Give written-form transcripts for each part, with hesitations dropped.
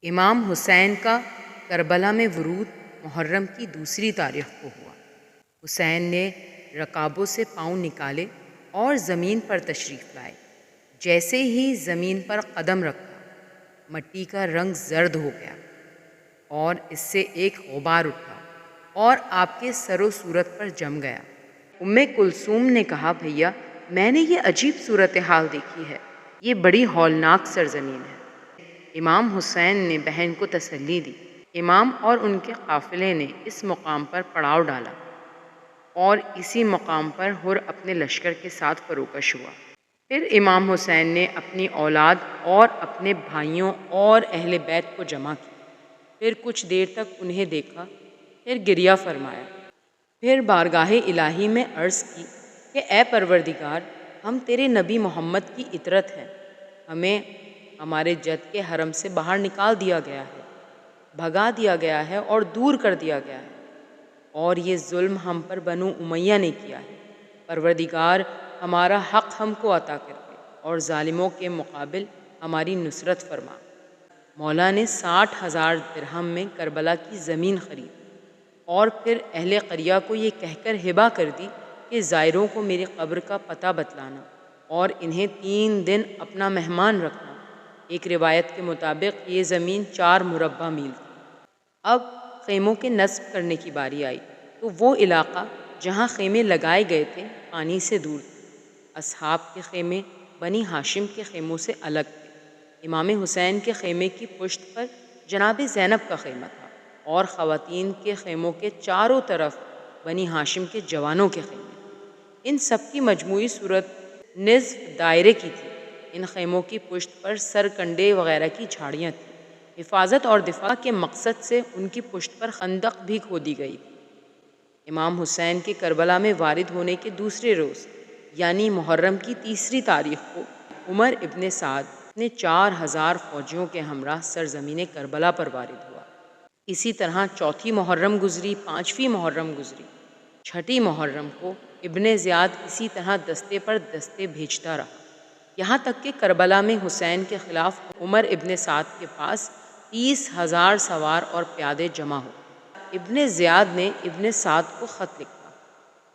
امام حسین کا کربلا میں ورود محرم کی دوسری تاریخ کو ہوا۔ حسین نے رکابوں سے پاؤں نکالے اور زمین پر تشریف لائے۔ جیسے ہی زمین پر قدم رکھا، مٹی کا رنگ زرد ہو گیا اور اس سے ایک غبار اٹھا اور آپ کے سر و صورت پر جم گیا۔ ام کلثوم نے کہا، بھیا میں نے یہ عجیب صورتحال دیکھی ہے، یہ بڑی ہولناک سرزمین ہے۔ امام حسین نے بہن کو تسلی دی۔ امام اور ان کے قافلے نے اس مقام پر پڑاؤ ڈالا اور اسی مقام پر حر اپنے لشکر کے ساتھ فروکش ہوا۔ پھر امام حسین نے اپنی اولاد اور اپنے بھائیوں اور اہل بیت کو جمع کیا۔ پھر کچھ دیر تک انہیں دیکھا، پھر گریہ فرمایا۔ پھر بارگاہ الہی میں عرض کی کہ اے پروردگار، ہم تیرے نبی محمد کی اطرت ہیں، ہمیں ہمارے جد کے حرم سے باہر نکال دیا گیا ہے، بھگا دیا گیا ہے اور دور کر دیا گیا ہے، اور یہ ظلم ہم پر بنو امیہ نے کیا ہے۔ پروردگار، ہمارا حق ہم کو عطا کر دے اور ظالموں کے مقابل ہماری نصرت فرما۔ مولا نے 60,000 درہم میں کربلا کی زمین خریدی اور پھر اہل قریہ کو یہ کہہ کر ہبہ کر دی کہ زائروں کو میری قبر کا پتہ بتلانا اور انہیں 3 دن اپنا مہمان رکھنا۔ ایک روایت کے مطابق یہ زمین 4 مربع میل تھی۔ اب خیموں کے نصب کرنے کی باری آئی تو وہ علاقہ جہاں خیمے لگائے گئے تھے پانی سے دور تھا۔ اصحاب کے خیمے بنی ہاشم کے خیموں سے الگ تھے۔ امام حسین کے خیمے کی پشت پر جناب زینب کا خیمہ تھا اور خواتین کے خیموں کے چاروں طرف بنی ہاشم کے جوانوں کے خیمے تھے۔ ان سب کی مجموعی صورت نصف دائرے کی تھی۔ ان خیموں کی پشت پر سرکنڈے وغیرہ کی جھاڑیاں تھیں۔ حفاظت اور دفاع کے مقصد سے ان کی پشت پر خندق بھی کھودی گئی تھی۔ امام حسین کے کربلا میں وارد ہونے کے دوسرے روز یعنی محرم کی تیسری تاریخ کو عمر ابن سعد نے 4,000 فوجیوں کے ہمراہ سرزمین کربلا پر وارد ہوا۔ اسی طرح چوتھی محرم گزری، 5ویں محرم گزری، 6ٹھی محرم کو ابن زیاد اسی طرح دستے پر دستے بھیجتا رہا، یہاں تک کہ کربلا میں حسین کے خلاف عمر ابن سعد کے پاس 30,000 سوار اور پیادے جمع ہو۔ ابن زیاد نے ابن سعد کو خط لکھا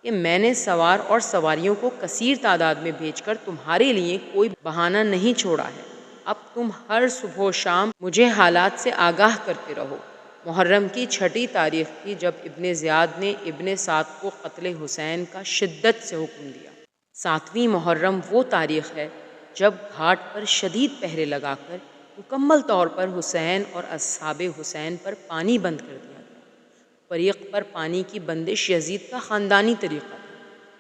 کہ میں نے سوار اور سواریوں کو کثیر تعداد میں بھیج کر تمہارے لیے کوئی بہانہ نہیں چھوڑا ہے، اب تم ہر صبح و شام مجھے حالات سے آگاہ کرتے رہو۔ محرم کی 6ٹھی تاریخ تھی جب ابن زیاد نے ابن سعد کو قتل حسین کا شدت سے حکم دیا۔ 7ویں محرم وہ تاریخ ہے جب گھاٹ پر شدید پہرے لگا کر مکمل طور پر حسین اور اصحاب حسین پر پانی بند کر دیا گیا۔ فریق پر پانی کی بندش یزید کا خاندانی طریقہ تھا،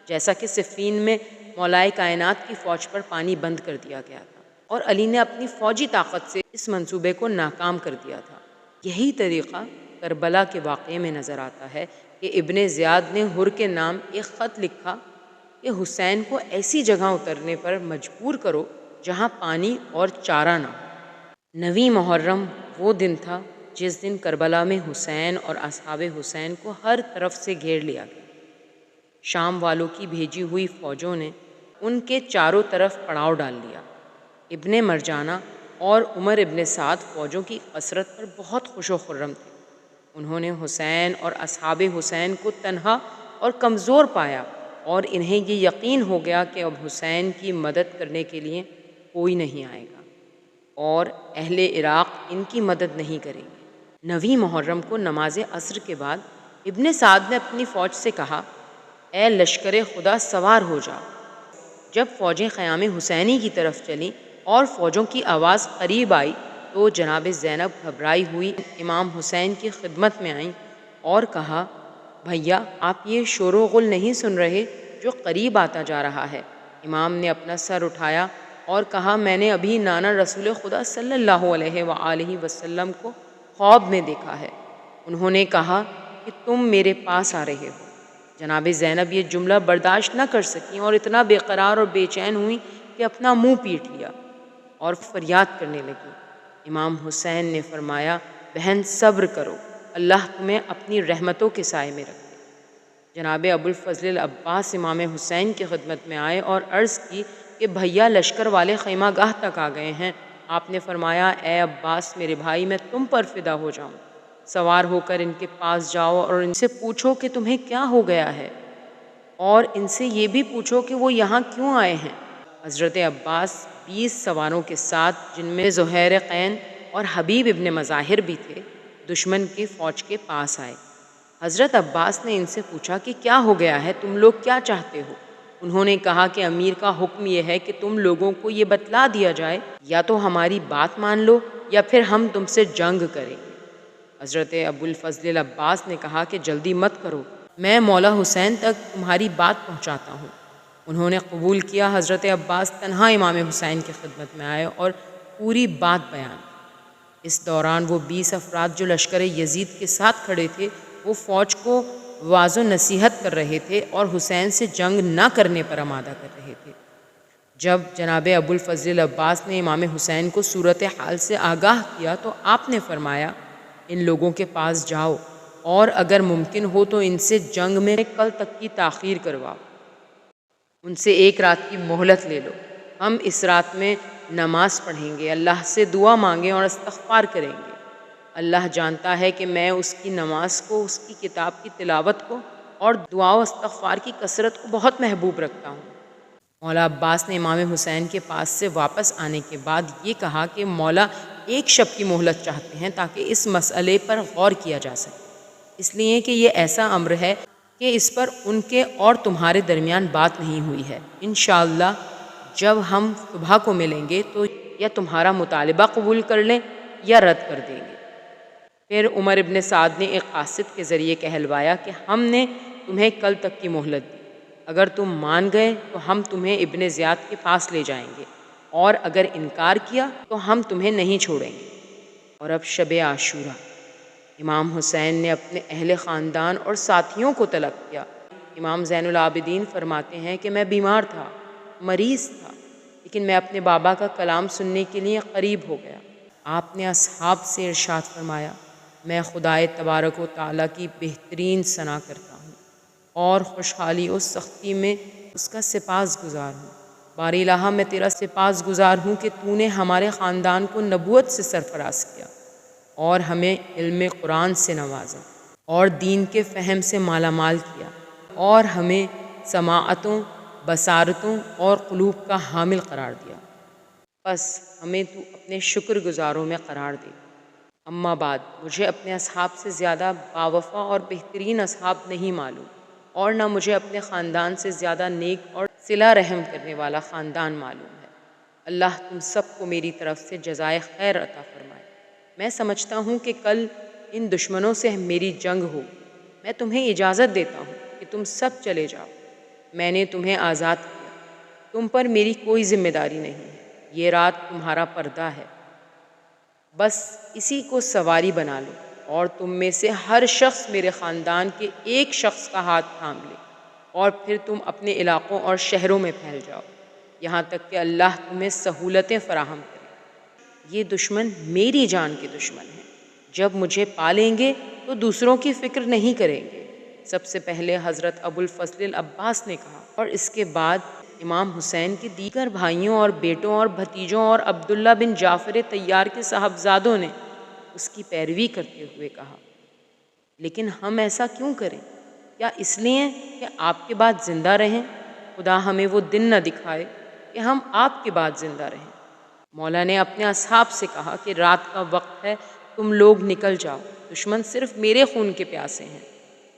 جیسا کہ صفین میں مولائے کائنات کی فوج پر پانی بند کر دیا گیا تھا اور علی نے اپنی فوجی طاقت سے اس منصوبے کو ناکام کر دیا تھا۔ یہی طریقہ کربلا کے واقعے میں نظر آتا ہے کہ ابن زیاد نے حر کے نام ایک خط لکھا کہ حسین کو ایسی جگہ اترنے پر مجبور کرو جہاں پانی اور چارہ نہ ہو۔ 9ویں محرم وہ دن تھا جس دن کربلا میں حسین اور اصحاب حسین کو ہر طرف سے گھیر لیا گیا۔ شام والوں کی بھیجی ہوئی فوجوں نے ان کے چاروں طرف پڑاؤ ڈال لیا۔ ابن مرجانہ اور عمر ابن سعد فوجوں کی کثرت پر بہت خوش و خرم تھے۔ انہوں نے حسین اور اصحاب حسین کو تنہا اور کمزور پایا اور انہیں یہ یقین ہو گیا کہ اب حسین کی مدد کرنے کے لیے کوئی نہیں آئے گا اور اہل عراق ان کی مدد نہیں کریں گے۔ 9ویں محرم کو نماز عصر کے بعد ابن سعد نے اپنی فوج سے کہا، اے لشکر خدا سوار ہو جاؤ۔ جب فوجیں خیام حسینی کی طرف چلیں اور فوجوں کی آواز قریب آئی تو جناب زینب گھبرائی ہوئی امام حسین کی خدمت میں آئیں اور کہا، بھیا آپ یہ شور و غل نہیں سن رہے جو قریب آتا جا رہا ہے؟ امام نے اپنا سر اٹھایا اور کہا، میں نے ابھی نانا رسول خدا صلی اللہ علیہ وآلہ وسلم کو خواب میں دیکھا ہے۔ انہوں نے کہا کہ تم میرے پاس آ رہے ہو۔ جناب زینب یہ جملہ برداشت نہ کر سکیں اور اتنا بے قرار اور بے چین ہوئیں کہ اپنا منہ پیٹ لیا اور فریاد کرنے لگی۔ امام حسین نے فرمایا، بہن صبر کرو، اللہ تمہیں اپنی رحمتوں کے سائے میں رکھے۔ جناب ابوالفضل العباس امام حسین کی خدمت میں آئے اور عرض کی کہ بھیا لشکر والے خیمہ گاہ تک آ گئے ہیں، آپ نے فرمایا اے عباس میرے بھائی، میں تم پر فدا ہو جاؤں، سوار ہو کر ان کے پاس جاؤ اور ان سے پوچھو کہ تمہیں کیا ہو گیا ہے، اور ان سے یہ بھی پوچھو کہ وہ یہاں کیوں آئے ہیں۔ حضرت عباس 20 سواروں کے ساتھ، جن میں زہیر قین اور حبیب ابن مظاہر بھی تھے، دشمن کی فوج کے پاس آئے۔ حضرت عباس نے ان سے پوچھا کہ کیا ہو گیا ہے، تم لوگ کیا چاہتے ہو؟ انہوں نے کہا کہ امیر کا حکم یہ ہے کہ تم لوگوں کو یہ بتلا دیا جائے، یا تو ہماری بات مان لو یا پھر ہم تم سے جنگ کریں گے۔ حضرت ابو الفضل العباس نے کہا کہ جلدی مت کرو، میں مولا حسین تک تمہاری بات پہنچاتا ہوں۔ انہوں نے قبول کیا۔ حضرت عباس تنہا امام حسین کی خدمت میں آئے اور پوری بات بیان کی۔ اس دوران وہ 20 افراد جو لشکر یزید کے ساتھ کھڑے تھے، وہ فوج کو واعظ و نصیحت کر رہے تھے اور حسین سے جنگ نہ کرنے پر آمادہ کر رہے تھے۔ جب جناب ابو الفضل العباس نے امام حسین کو صورتحال سے آگاہ کیا تو آپ نے فرمایا ان لوگوں کے پاس جاؤ اور اگر ممکن ہو تو ان سے جنگ میں کل تک کی تاخیر کرواؤ، ان سے ایک رات کی مہلت لے لو، ہم اس رات میں نماز پڑھیں گے، اللہ سے دعا مانگیں اور استغفار کریں گے۔ اللہ جانتا ہے کہ میں اس کی نماز کو، اس کی کتاب کی تلاوت کو اور دعا و استغفار کی کثرت کو بہت محبوب رکھتا ہوں۔ مولا عباس نے امام حسین کے پاس سے واپس آنے کے بعد یہ کہا کہ مولا ایک شب کی مہلت چاہتے ہیں تاکہ اس مسئلے پر غور کیا جا سکے، اس لیے کہ یہ ایسا امر ہے کہ اس پر ان کے اور تمہارے درمیان بات نہیں ہوئی ہے۔ انشاءاللہ جب ہم صبح کو ملیں گے تو یا تمہارا مطالبہ قبول کر لیں یا رد کر دیں گے۔ پھر عمر ابن سعد نے ایک قاصد کے ذریعے کہلوایا کہ ہم نے تمہیں کل تک کی مہلت دی، اگر تم مان گئے تو ہم تمہیں ابن زیاد کے پاس لے جائیں گے، اور اگر انکار کیا تو ہم تمہیں نہیں چھوڑیں گے۔ اور اب شب عاشورہ، امام حسین نے اپنے اہل خاندان اور ساتھیوں کو طلب کیا۔ امام زین العابدین فرماتے ہیں کہ میں بیمار تھا، مریض تھا، لیکن میں اپنے بابا کا کلام سننے کے لیے قریب ہو گیا۔ آپ نے اصحاب سے ارشاد فرمایا میں خدائے تبارک و تعالیٰ کی بہترین ثنا کرتا ہوں اور خوشحالی و سختی میں اس کا سپاس گزار ہوں۔ باری الہ میں تیرا سپاس گزار ہوں کہ تو نے ہمارے خاندان کو نبوت سے سرفراز کیا اور ہمیں علم قرآن سے نوازا اور دین کے فہم سے مالا مال کیا، اور ہمیں سماعتوں، بصارتوں اور قلوب کا حامل قرار دیا، بس ہمیں تو اپنے شکر گزاروں میں قرار دے۔ اما بعد، مجھے اپنے اصحاب سے زیادہ باوفا اور بہترین اصحاب نہیں معلوم، اور نہ مجھے اپنے خاندان سے زیادہ نیک اور صلہ رحم کرنے والا خاندان معلوم ہے۔ اللہ تم سب کو میری طرف سے جزائے خیر عطا فرمائے۔ میں سمجھتا ہوں کہ کل ان دشمنوں سے میری جنگ ہو، میں تمہیں اجازت دیتا ہوں کہ تم سب چلے جاؤ، میں نے تمہیں آزاد کیا، تم پر میری کوئی ذمہ داری نہیں ہے، یہ رات تمہارا پردہ ہے، بس اسی کو سواری بنا لو، اور تم میں سے ہر شخص میرے خاندان کے ایک شخص کا ہاتھ تھام لے، اور پھر تم اپنے علاقوں اور شہروں میں پھیل جاؤ، یہاں تک کہ اللہ تمہیں سہولتیں فراہم کرے۔ یہ دشمن میری جان کے دشمن ہیں، جب مجھے پالیں گے تو دوسروں کی فکر نہیں کریں گے۔ سب سے پہلے حضرت ابو الفضل العباس نے کہا، اور اس کے بعد امام حسین کے دیگر بھائیوں اور بیٹوں اور بھتیجوں اور عبداللہ بن جعفر طیار کے صاحبزادوں نے اس کی پیروی کرتے ہوئے کہا، لیکن ہم ایسا کیوں کریں؟ کیا اس لیے کہ آپ کے بعد زندہ رہیں؟ خدا ہمیں وہ دن نہ دکھائے کہ ہم آپ کے بعد زندہ رہیں۔ مولا نے اپنے اصحاب سے کہا کہ رات کا وقت ہے، تم لوگ نکل جاؤ، دشمن صرف میرے خون کے پیاسے ہیں،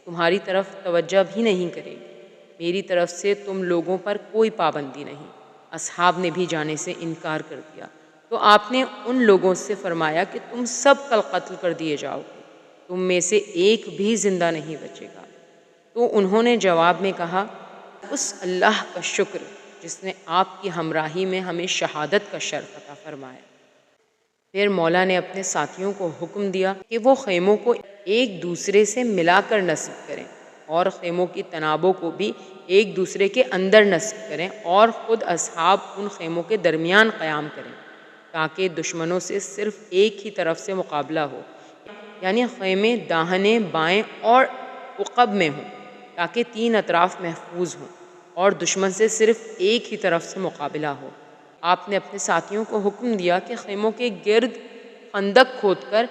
تمہاری طرف توجہ بھی نہیں کرے گی، میری طرف سے تم لوگوں پر کوئی پابندی نہیں۔ اصحاب نے بھی جانے سے انکار کر دیا تو آپ نے ان لوگوں سے فرمایا کہ تم سب کل قتل کر دیے جاؤ گے، تم میں سے ایک بھی زندہ نہیں بچے گا۔ تو انہوں نے جواب میں کہا، اس اللہ کا شکر جس نے آپ کی ہمراہی میں ہمیں شہادت کا شرف عطا فرمایا۔ پھر مولا نے اپنے ساتھیوں کو حکم دیا کہ وہ خیموں کو ایک دوسرے سے ملا کر نصب کریں، اور خیموں کی تنابوں کو بھی ایک دوسرے کے اندر نصب کریں، اور خود اصحاب ان خیموں کے درمیان قیام کریں تاکہ دشمنوں سے صرف ایک ہی طرف سے مقابلہ ہو، یعنی خیمے داہنے بائیں اور عقب میں ہوں تاکہ 3 اطراف محفوظ ہوں اور دشمن سے صرف ایک ہی طرف سے مقابلہ ہو۔ آپ نے اپنے ساتھیوں کو حکم دیا کہ خیموں کے گرد خندق کھود کر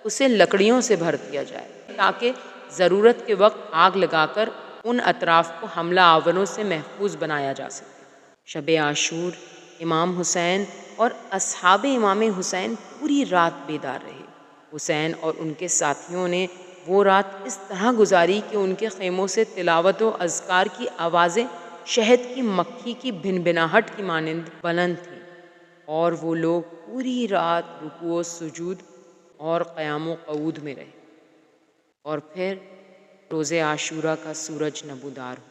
اسے لکڑیوں سے بھر دیا جائے تاکہ ضرورت کے وقت آگ لگا کر ان اطراف کو حملہ آوروں سے محفوظ بنایا جا سکے۔ شب عاشور امام حسین اور اصحاب امام حسین پوری رات بیدار رہے۔ حسین اور ان کے ساتھیوں نے وہ رات اس طرح گزاری کہ ان کے خیموں سے تلاوت و اذکار کی آوازیں شہد کی مکھی کی بھنبھناہٹ کی مانند بلند تھیں، اور وہ لوگ پوری رات رکوع و سجود اور قیام و قعود میں رہے، اور پھر روز عاشورہ کا سورج نمودار ہوا۔